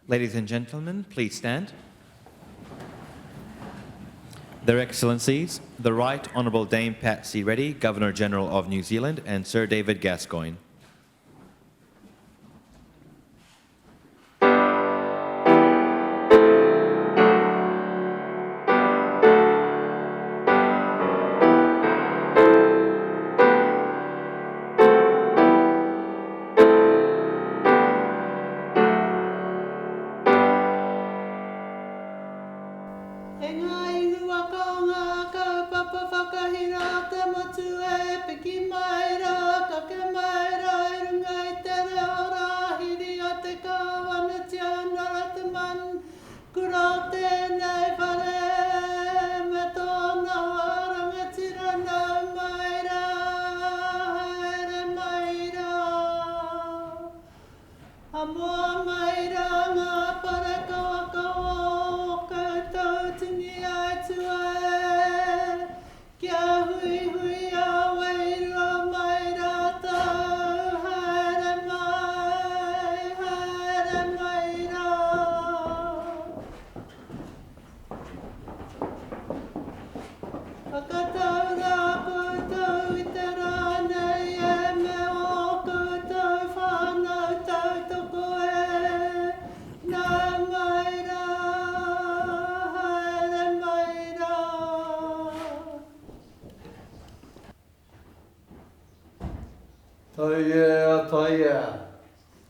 Ladies and gentlemen, please stand. Their Excellencies, the Right Honourable Dame Patsy Reddy, Governor-General of New Zealand, and Sir David Gascoigne.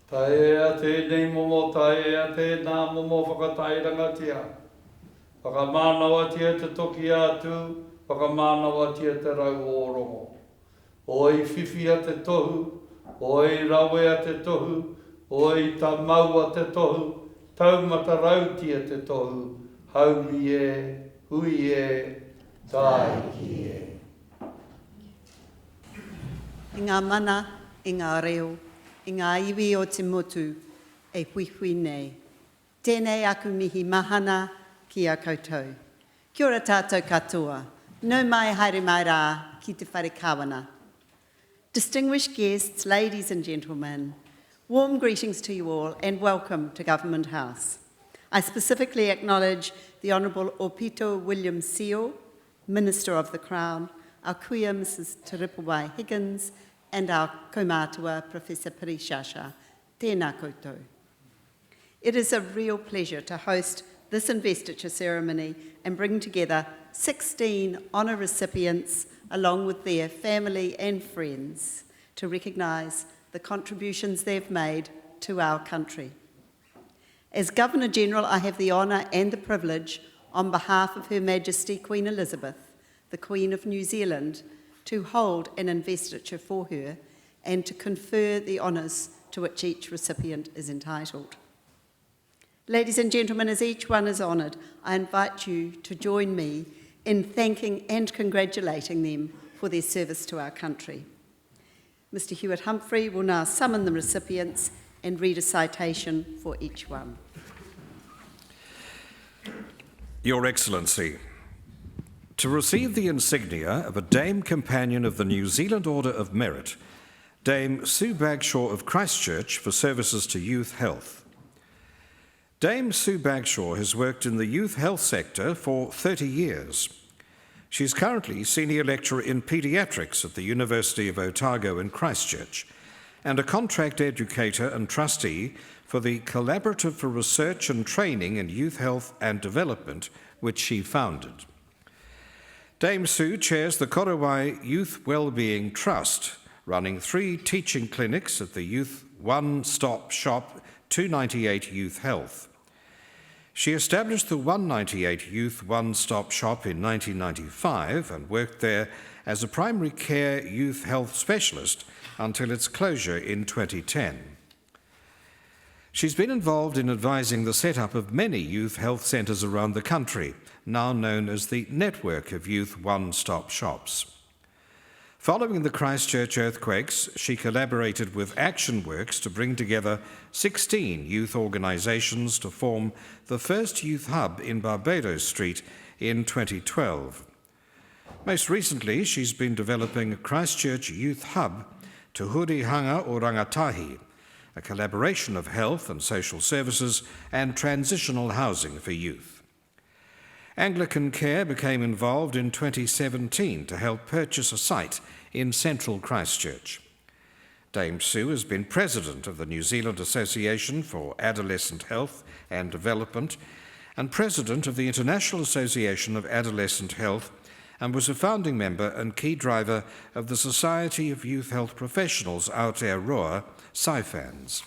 Taia tēnei momo taia tēnā momo whakatairangatia. Whakamānawa tia te toki atu, whakamānawa tia te rau o rongo. Oi whiwhia te tohu, oi rawea te tohu, oi ta maua te tohu, taumata rau tia te tohu, haumi e, hui e, tai ki e. I ngā mana, i ngā reo, i ngā iwi o te motu, e hui nei. Tēnei aku mihi mahana ki a koutou. Kia ora tātou katoa. Nau mai haere mai rā ki te whare kawana. Distinguished guests, ladies and gentlemen, warm greetings to you all and welcome to Government House. I specifically acknowledge the Honourable Opito William Seal, Minister of the Crown, our kuia Mrs Tiripawai Higgins, and our kaumātua, Professor Pirishasha. Tēnā koutou. It is a real pleasure to host this investiture ceremony and bring together 16 honour recipients along with their family and friends to recognise the contributions they've made to our country. As Governor-General, I have the honour and the privilege, on behalf of Her Majesty Queen Elizabeth, the Queen of New Zealand, to hold an investiture for her and to confer the honours to which each recipient is entitled. Ladies and gentlemen, as each one is honoured, I invite you to join me in thanking and congratulating them for their service to our country. Mr Hewitt Humphrey will now summon the recipients and read a citation for each one. Your Excellency, to receive the insignia of a Dame Companion of the New Zealand Order of Merit, Dame Sue Bagshaw of Christchurch for services to youth health. Dame Sue Bagshaw has worked in the youth health sector for 30 years. She's currently Senior Lecturer in Paediatrics at the University of Otago in Christchurch and a contract educator and trustee for the Collaborative for Research and Training in Youth Health and Development, which she founded. Dame Sue chairs the Korowai Youth Wellbeing Trust, running 3 teaching clinics at the Youth One-Stop Shop 298 Youth Health. She established the 198 Youth One-Stop Shop in 1995 and worked there as a primary care youth health specialist until its closure in 2010. She's been involved in advising the setup of many youth health centres around the country, now known as the Network of Youth One-Stop Shops. Following the Christchurch earthquakes, she collaborated with Action Works to bring together 16 youth organisations to form the first youth hub in Barbados Street in 2012. Most recently, she's been developing a Christchurch youth hub, Te Hurihanga o Rangatahi, a collaboration of health and social services and transitional housing for youth. Anglican Care became involved in 2017 to help purchase a site in central Christchurch. Dame Sue has been president of the New Zealand Association for Adolescent Health and Development and president of the International Association of Adolescent Health, and was a founding member and key driver of the Society of Youth Health Professionals Aotearoa, SciFans.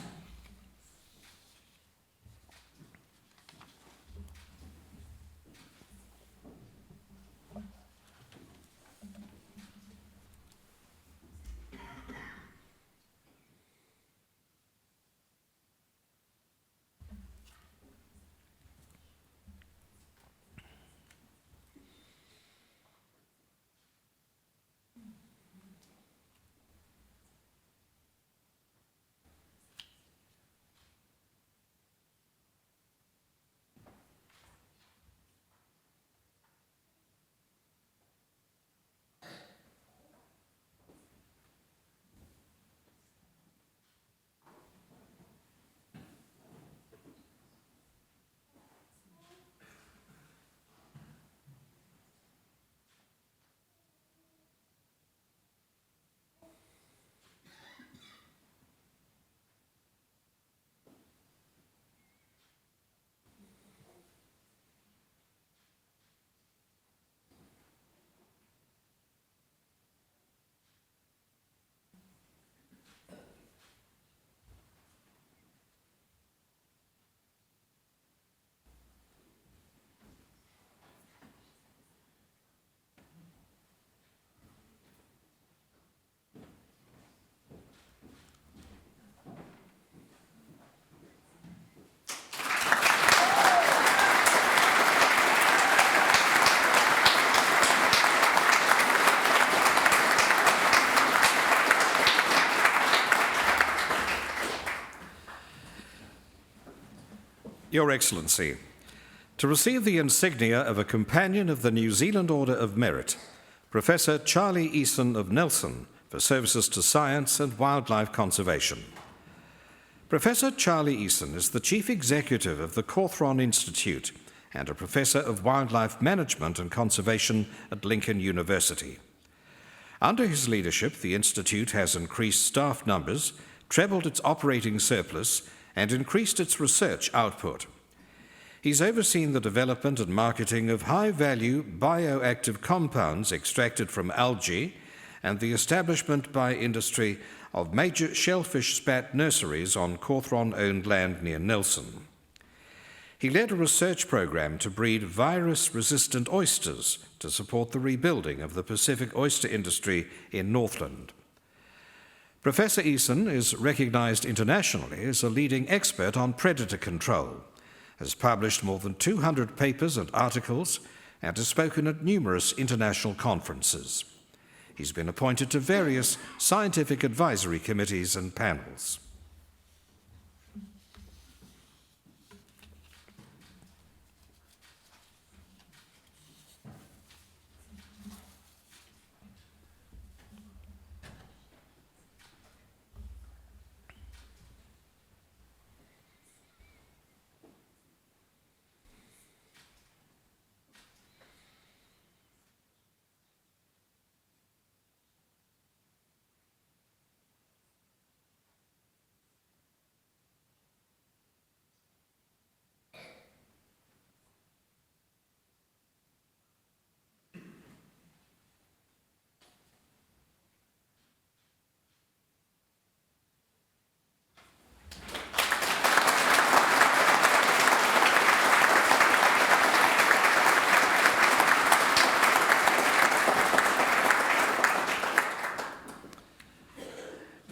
Your Excellency, to receive the insignia of a Companion of the New Zealand Order of Merit, Professor Charlie Eason of Nelson for services to science and wildlife conservation. Professor Charlie Eason is the Chief Executive of the Cawthron Institute and a Professor of Wildlife Management and Conservation at Lincoln University. Under his leadership, the Institute has increased staff numbers, trebled its operating surplus, and increased its research output. He's overseen the development and marketing of high-value bioactive compounds extracted from algae and the establishment by industry of major shellfish spat nurseries on Cawthron-owned land near Nelson. He led a research program to breed virus-resistant oysters to support the rebuilding of the Pacific oyster industry in Northland. Professor Eason is recognized internationally as a leading expert on predator control, has published more than 200 papers and articles, and has spoken at numerous international conferences. He's been appointed to various scientific advisory committees and panels.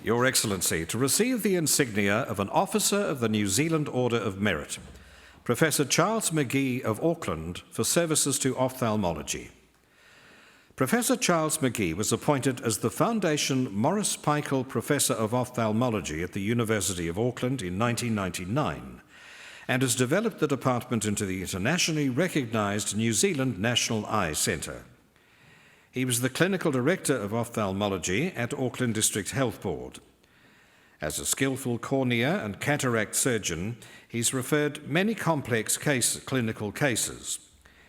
Your Excellency, to receive the insignia of an Officer of the New Zealand Order of Merit, Professor Charles McGee of Auckland for services to ophthalmology. Professor Charles McGee was appointed as the Foundation Morris Peikel Professor of Ophthalmology at the University of Auckland in 1999 and has developed the department into the internationally recognized New Zealand National Eye Centre. He was the Clinical Director of Ophthalmology at Auckland District Health Board. As a skillful cornea and cataract surgeon, he's referred many complex clinical cases.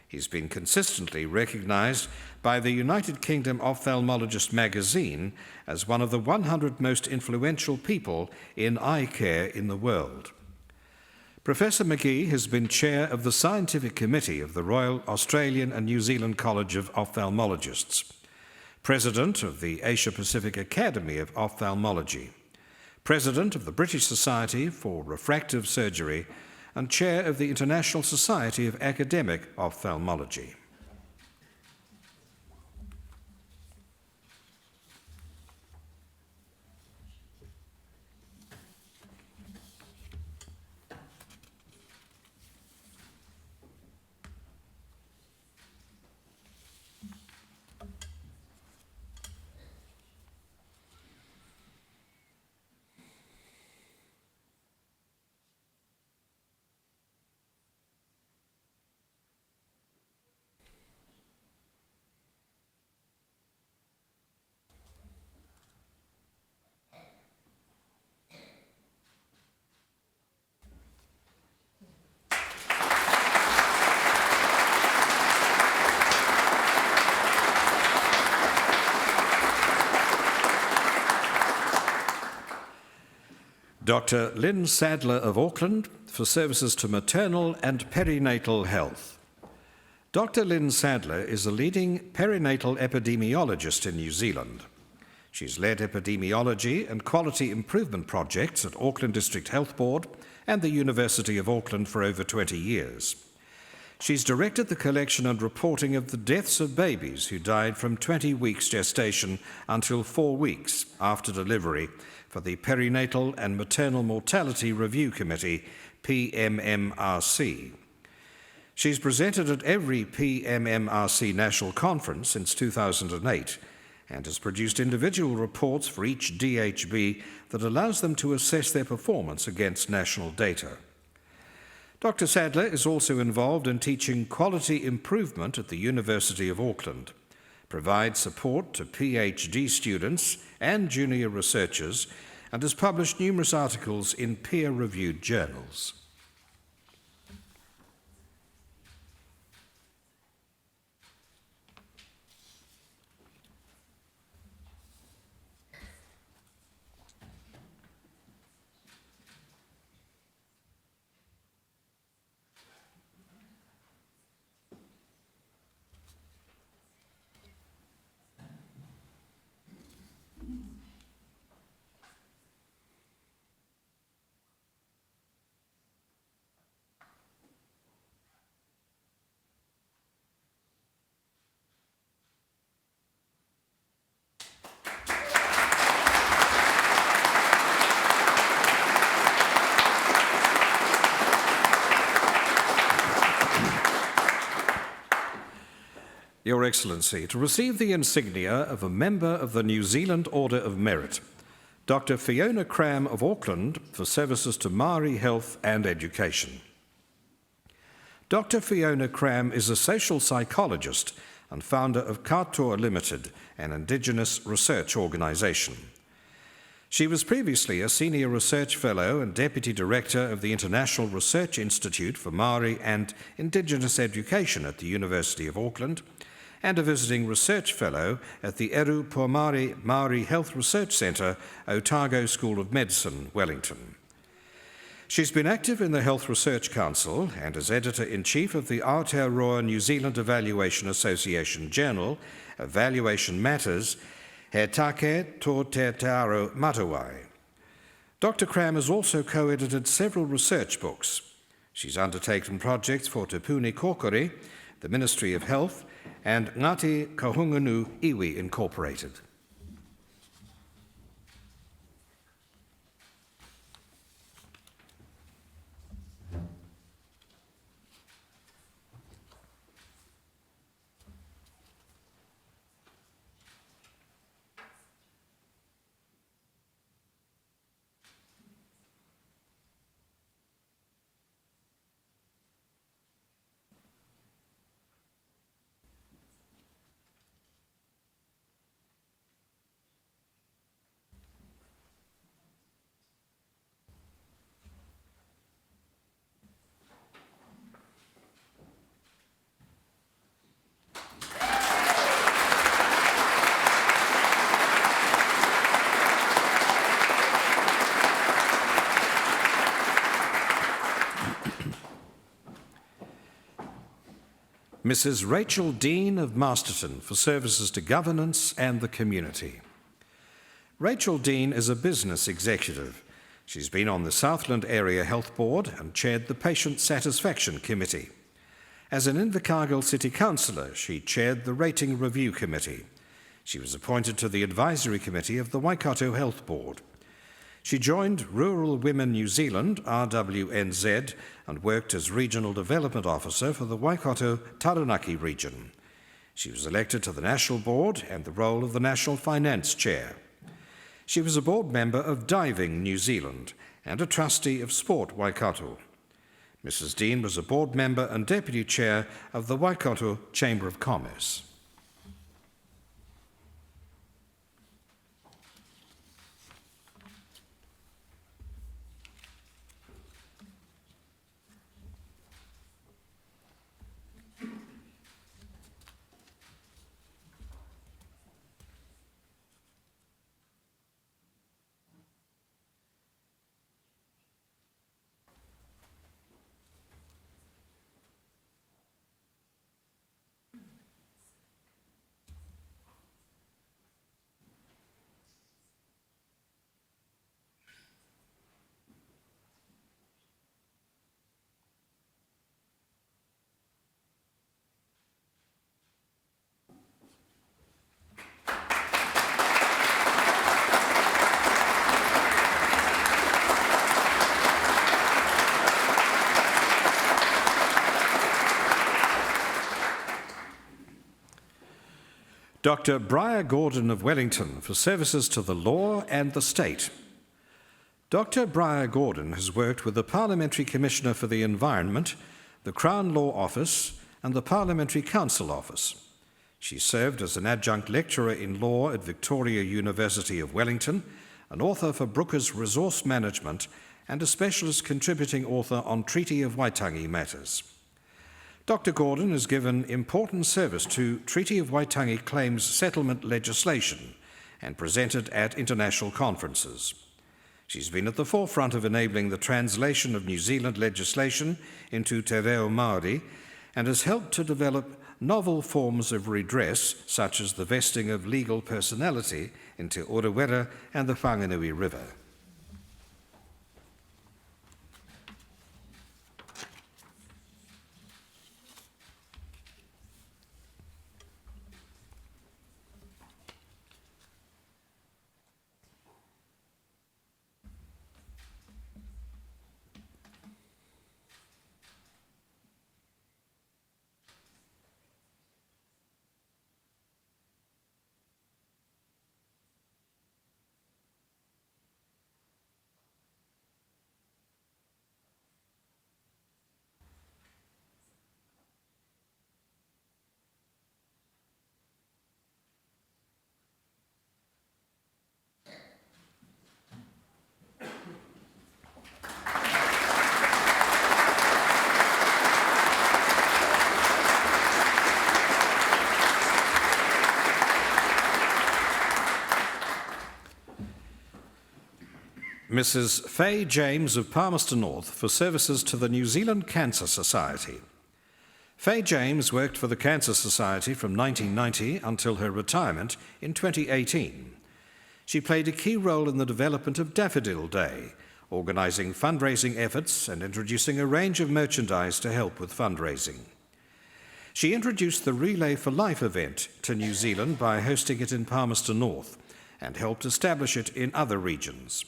He's been consistently recognised by the United Kingdom Ophthalmologist magazine as one of the 100 most influential people in eye care in the world. Professor McGee has been chair of the Scientific Committee of the Royal Australian and New Zealand College of Ophthalmologists, President of the Asia-Pacific Academy of Ophthalmology, President of the British Society for Refractive Surgery, and Chair of the International Society of Academic Ophthalmology. Dr. Lynn Sadler of Auckland for services to maternal and perinatal health. Dr. Lynn Sadler is a leading perinatal epidemiologist in New Zealand. She's led epidemiology and quality improvement projects at Auckland District Health Board and the University of Auckland for over 20 years. She's directed the collection and reporting of the deaths of babies who died from 20 weeks gestation until 4 weeks after delivery for the Perinatal and Maternal Mortality Review Committee, PMMRC. She's presented at every PMMRC national conference since 2008 and has produced individual reports for each DHB that allows them to assess their performance against national data. Dr. Sadler is also involved in teaching quality improvement at the University of Auckland, provides support to PhD students and junior researchers, and has published numerous articles in peer-reviewed journals. Your Excellency, to receive the insignia of a member of the New Zealand Order of Merit, Dr. Fiona Cram of Auckland for services to Māori health and education. Dr. Fiona Cram is a social psychologist and founder of Katoa Limited, an Indigenous research organisation. She was previously a Senior Research Fellow and Deputy Director of the International Research Institute for Māori and Indigenous Education at the University of Auckland, and a Visiting Research Fellow at the Eru Pomare Māori Health Research Centre, Otago School of Medicine, Wellington. She's been active in the Health Research Council and is Editor-in-Chief of the Aotearoa New Zealand Evaluation Association journal, Evaluation Matters, He Take Tō Te Taro Matawai. Dr. Cram has also co-edited several research books. She's undertaken projects for Te Puni Kokore, the Ministry of Health, and Ngāti Kahungunu Iwi Incorporated. Mrs. Rachel Dean of Masterton for services to governance and the community. Rachel Dean is a business executive. She's been on the Southland Area Health Board and chaired the Patient Satisfaction Committee. As an Invercargill City Councillor, she chaired the Rating Review Committee. She was appointed to the Advisory Committee of the Waikato Health Board. She joined Rural Women New Zealand, RWNZ, and worked as Regional Development Officer for the Waikato Taranaki region. She was elected to the National Board and the role of the National Finance Chair. She was a board member of Diving New Zealand and a trustee of Sport Waikato. Mrs. Dean was a board member and deputy chair of the Waikato Chamber of Commerce. Dr. Briar Gordon of Wellington for services to the law and the state. Dr. Briar Gordon has worked with the Parliamentary Commissioner for the Environment, the Crown Law Office, and the Parliamentary Council Office. She served as an adjunct lecturer in law at Victoria University of Wellington, an author for Brooker's Resource Management, and a specialist contributing author on Treaty of Waitangi matters. Dr. Gordon has given important service to Treaty of Waitangi claims settlement legislation and presented at international conferences. She's been at the forefront of enabling the translation of New Zealand legislation into Te Reo Māori and has helped to develop novel forms of redress, such as the vesting of legal personality in Te Orewera and the Whanganui River. Mrs. Faye James of Palmerston North for services to the New Zealand Cancer Society. Faye James worked for the Cancer Society from 1990 until her retirement in 2018. She played a key role in the development of Daffodil Day, organising fundraising efforts and introducing a range of merchandise to help with fundraising. She introduced the Relay for Life event to New Zealand by hosting it in Palmerston North and helped establish it in other regions.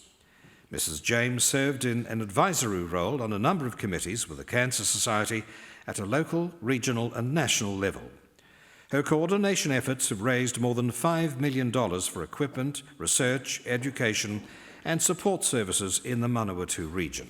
Mrs. James served in an advisory role on a number of committees with the Cancer Society at a local, regional and national level. Her coordination efforts have raised more than $5 million for equipment, research, education and support services in the Manawatu region.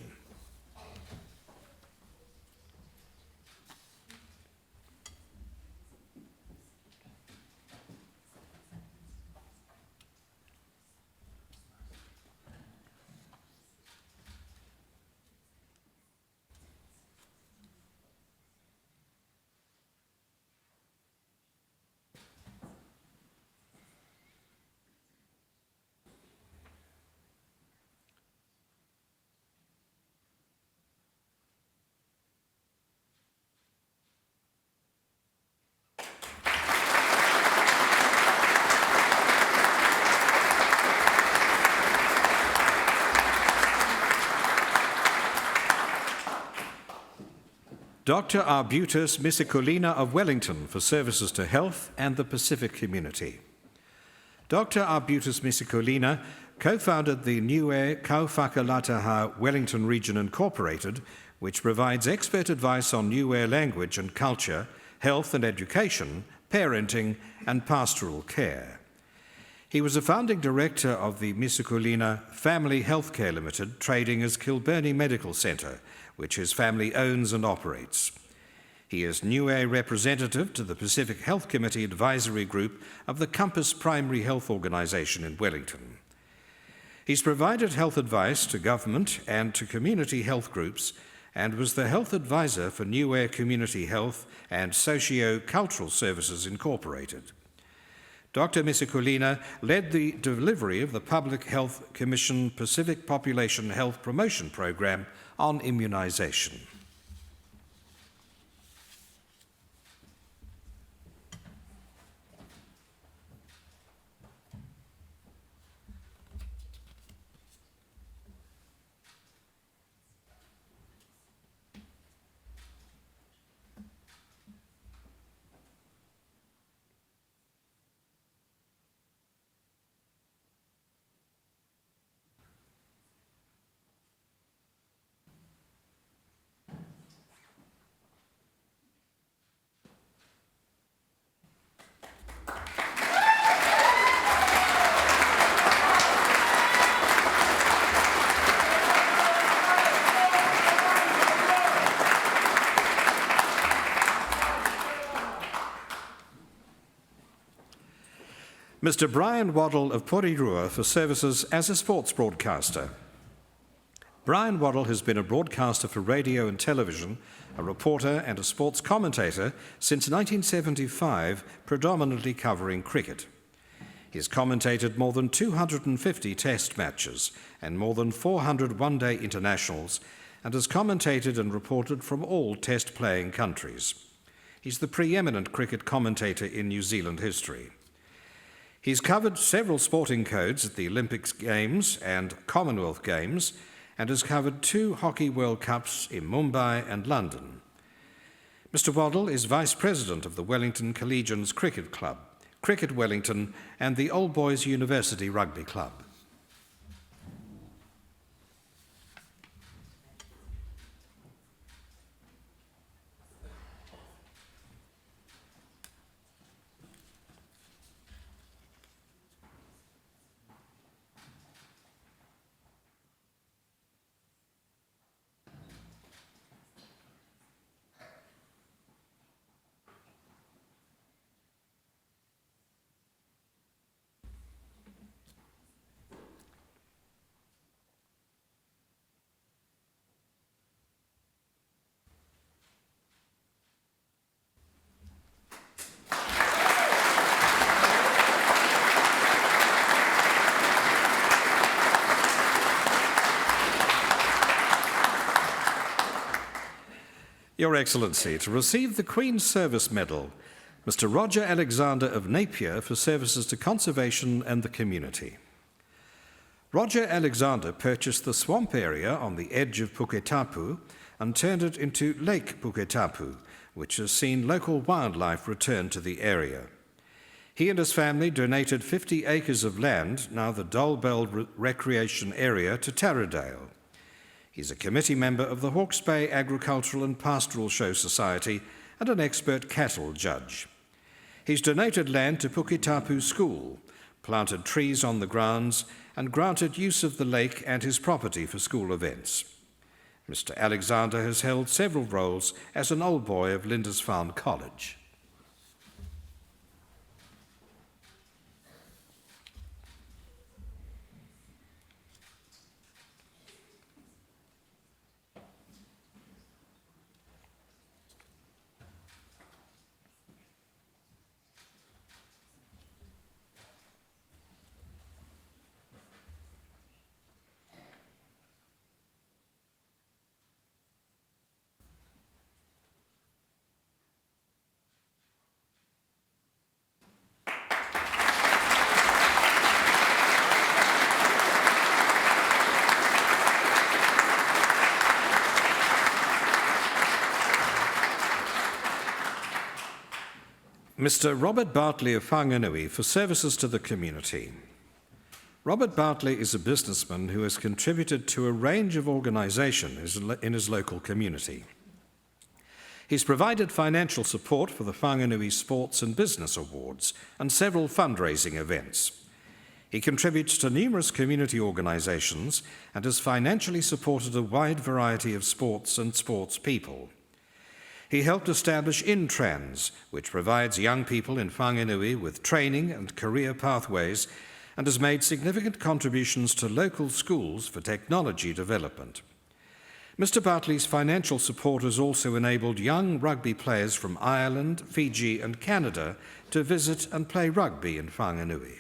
Dr. Arbutus Misikulina of Wellington for services to health and the Pacific community. Dr. Arbutus Misikulina co-founded the Niue Kauwhakalataha Wellington Region Incorporated, which provides expert advice on Niue language and culture, health and education, parenting and pastoral care. He was a founding director of the Misikulina Family Healthcare Limited, trading as Kilbirnie Medical Centre, which his family owns and operates. He is Niue representative to the Pacific Health Committee Advisory Group of the Compass Primary Health Organisation in Wellington. He's provided health advice to government and to community health groups and was the health advisor for Niue Community Health and Socio-Cultural Services Incorporated. Dr. Misikulina led the delivery of the Public Health Commission Pacific Population Health Promotion Program on immunisation. Mr. Brian Waddle of Porirua for services as a sports broadcaster. Brian Waddle has been a broadcaster for radio and television, a reporter and a sports commentator since 1975, predominantly covering cricket. He has commentated more than 250 test matches and more than 400 one-day internationals and has commentated and reported from all test-playing countries. He's the preeminent cricket commentator in New Zealand history. He's covered several sporting codes at the Olympics Games and Commonwealth Games and has covered 2 Hockey World Cups in Mumbai and London. Mr. Waddle is Vice President of the Wellington Collegians Cricket Club, Cricket Wellington and the Old Boys University Rugby Club. Your Excellency, to receive the Queen's Service Medal, Mr. Roger Alexander of Napier for services to conservation and the community. Roger Alexander purchased the swamp area on the edge of Puketapu and turned it into Lake Puketapu, which has seen local wildlife return to the area. He and his family donated 50 acres of land, now the Dolbell Recreation Area, to Taradale. He's a committee member of the Hawke's Bay Agricultural and Pastoral Show Society and an expert cattle judge. He's donated land to Puketapu School, planted trees on the grounds, and granted use of the lake and his property for school events. Mr. Alexander has held several roles as an old boy of Lindisfarne College. Mr. Robert Bartley of Whanganui for services to the community. Robert Bartley is a businessman who has contributed to a range of organisations in his local community. He's provided financial support for the Whanganui Sports and Business Awards and several fundraising events. He contributes to numerous community organisations and has financially supported a wide variety of sports and sports people. He helped establish Intrans, which provides young people in Whanganui with training and career pathways, and has made significant contributions to local schools for technology development. Mr. Bartley's financial support has also enabled young rugby players from Ireland, Fiji and Canada to visit and play rugby in Whanganui.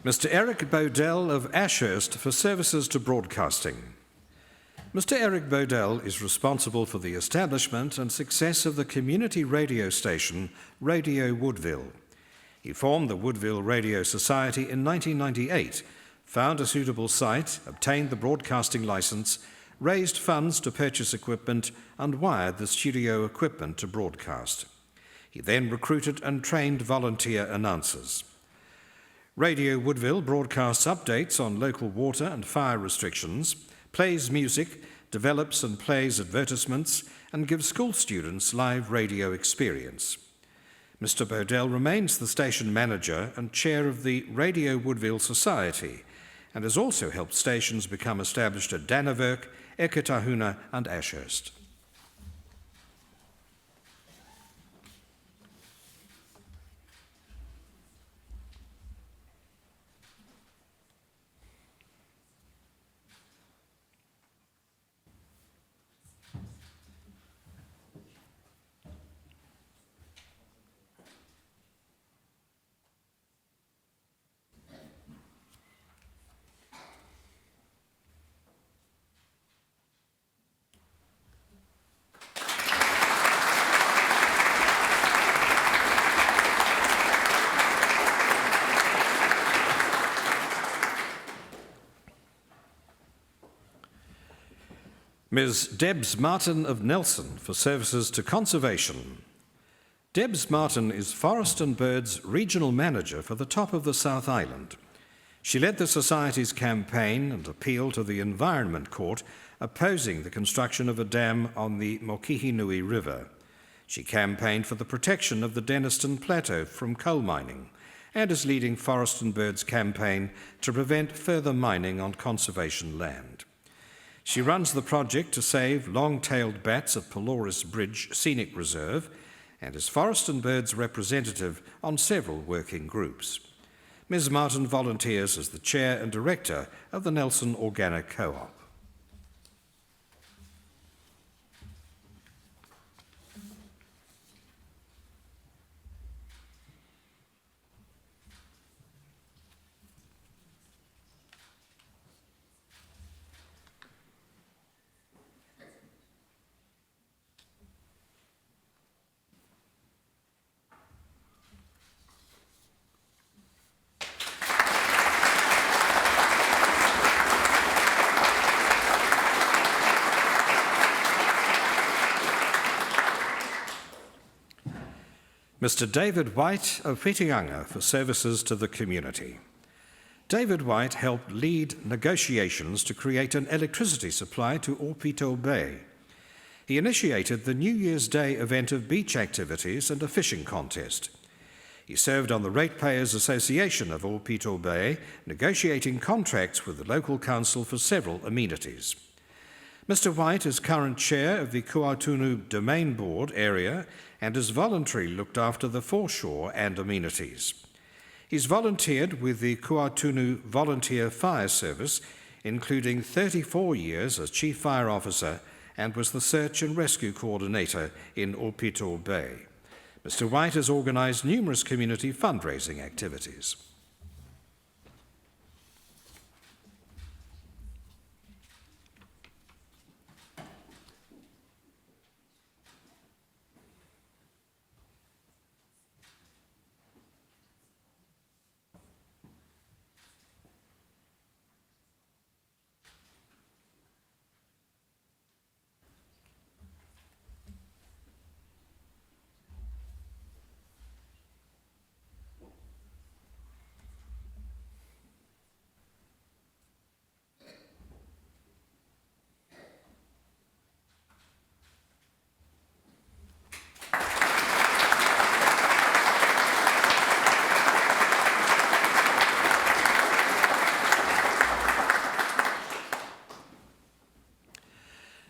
Mr. Eric Bodell of Ashurst for services to broadcasting. Mr. Eric Bodell is responsible for the establishment and success of the community radio station Radio Woodville. He formed the Woodville Radio Society in 1998, found a suitable site, obtained the broadcasting license, raised funds to purchase equipment, and wired the studio equipment to broadcast. He then recruited and trained volunteer announcers. Radio Woodville broadcasts updates on local water and fire restrictions, plays music, develops and plays advertisements, and gives school students live radio experience. Mr. Bodell remains the station manager and chair of the Radio Woodville Society, and has also helped stations become established at Dannevirke, Eketahuna and Ashurst. Ms. Debs Martin of Nelson for services to conservation. Debs Martin is Forest and Birds Regional Manager for the top of the South Island. She led the Society's campaign and appeal to the Environment Court opposing the construction of a dam on the Mokihinui River. She campaigned for the protection of the Denniston Plateau from coal mining and is leading Forest and Birds campaign to prevent further mining on conservation land. She runs the project to save long-tailed bats at Polaris Bridge Scenic Reserve and is Forest and Birds representative on several working groups. Ms. Martin volunteers as the chair and director of the Nelson Organic Co-op. Mr. David White of Whitianga for services to the community. David White helped lead negotiations to create an electricity supply to Orpito Bay. He initiated the New Year's Day event of beach activities and a fishing contest. He served on the Ratepayers Association of Orpito Bay, negotiating contracts with the local council for several amenities. Mr White is current chair of the Kuautunu Domain Board area and has voluntarily looked after the foreshore and amenities. He's volunteered with the Kuautunu Volunteer Fire Service, including 34 years as Chief Fire Officer, and was the Search and Rescue Coordinator in Opito Bay. Mr White has organised numerous community fundraising activities.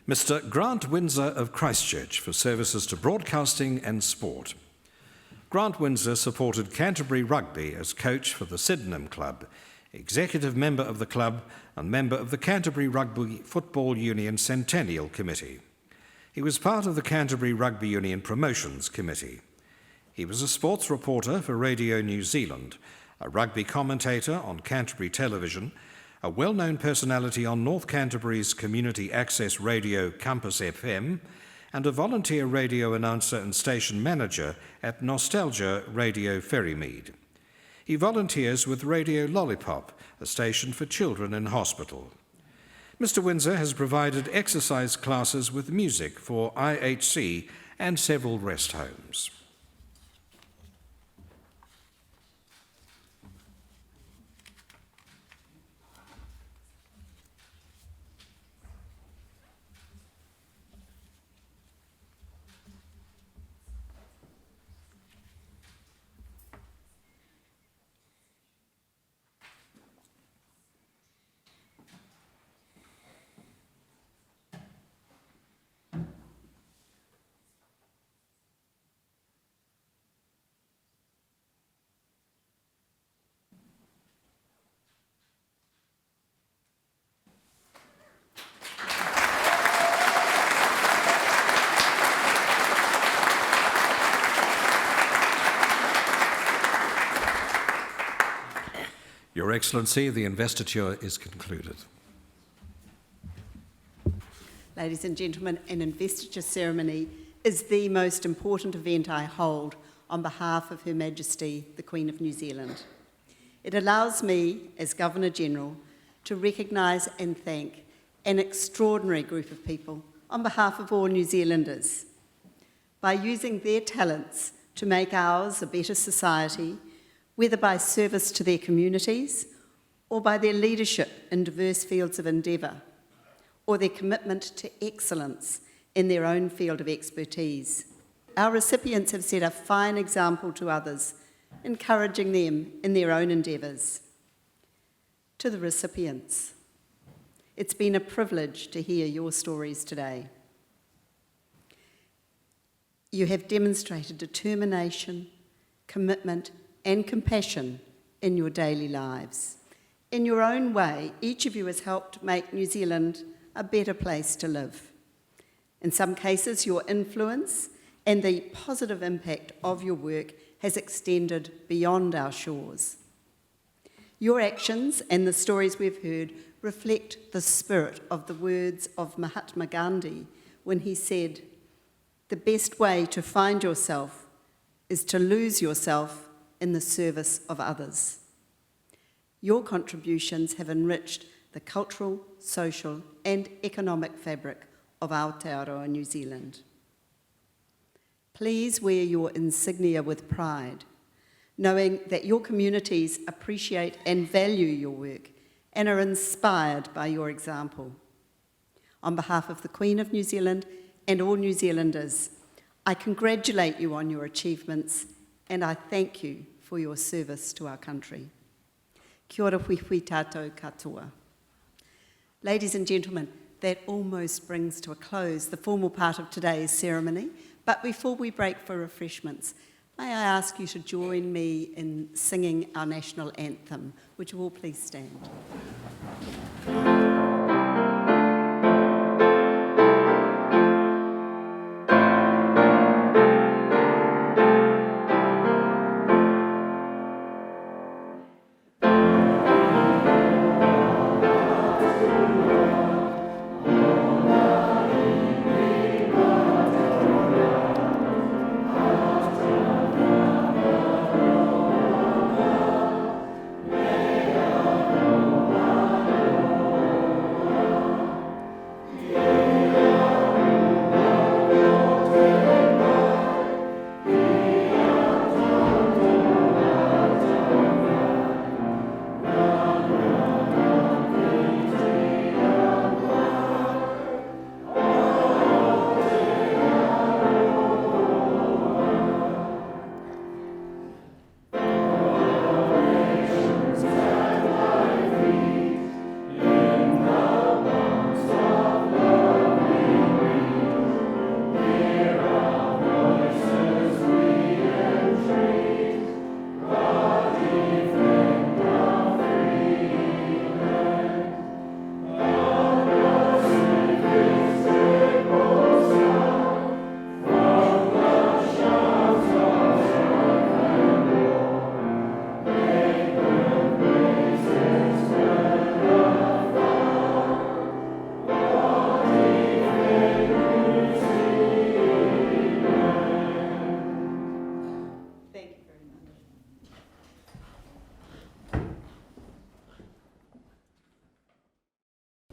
Mr Grant Windsor of Christchurch for services to broadcasting and sport. Grant Windsor supported Canterbury Rugby as coach for the Sydenham Club, executive member of the club and member of the Canterbury Rugby Football Union Centennial Committee. He was part of the Canterbury Rugby Union Promotions Committee. He was a sports reporter for Radio New Zealand, a rugby commentator on Canterbury Television, a well-known personality on North Canterbury's community access radio Campus FM, and a volunteer radio announcer and station manager at Nostalgia Radio Ferrymead. He volunteers with Radio Lollipop, a station for children in hospital. Mr Windsor has provided exercise classes with music for IHC and several rest homes. Your Excellency, the investiture is concluded. Ladies and gentlemen, an investiture ceremony is the most important event I hold on behalf of Her Majesty, the Queen of New Zealand. It allows me, as Governor-General, to recognise and thank an extraordinary group of people on behalf of all New Zealanders. By using their talents to make ours a better society, whether by service to their communities or by their leadership in diverse fields of endeavour, or their commitment to excellence in their own field of expertise. Our recipients have set a fine example to others, encouraging them in their own endeavours. To the recipients, it's been a privilege to hear your stories today. You have demonstrated determination, commitment, and compassion in your daily lives. In your own way, each of you has helped make New Zealand a better place to live. In some cases, your influence and the positive impact of your work has extended beyond our shores. Your actions and the stories we've heard reflect the spirit of the words of Mahatma Gandhi when he said, "The best way to find yourself is to lose yourself in the service of others." Your contributions have enriched the cultural, social and economic fabric of Aotearoa New Zealand. Please wear your insignia with pride, knowing that your communities appreciate and value your work and are inspired by your example. On behalf of the Queen of New Zealand and all New Zealanders, I congratulate you on your achievements and I thank you for your service to our country. Kia ora hui hui tātou katoa. Ladies and gentlemen, that almost brings to a close the formal part of today's ceremony. But before we break for refreshments, may I ask you to join me in singing our national anthem? Would you all please stand?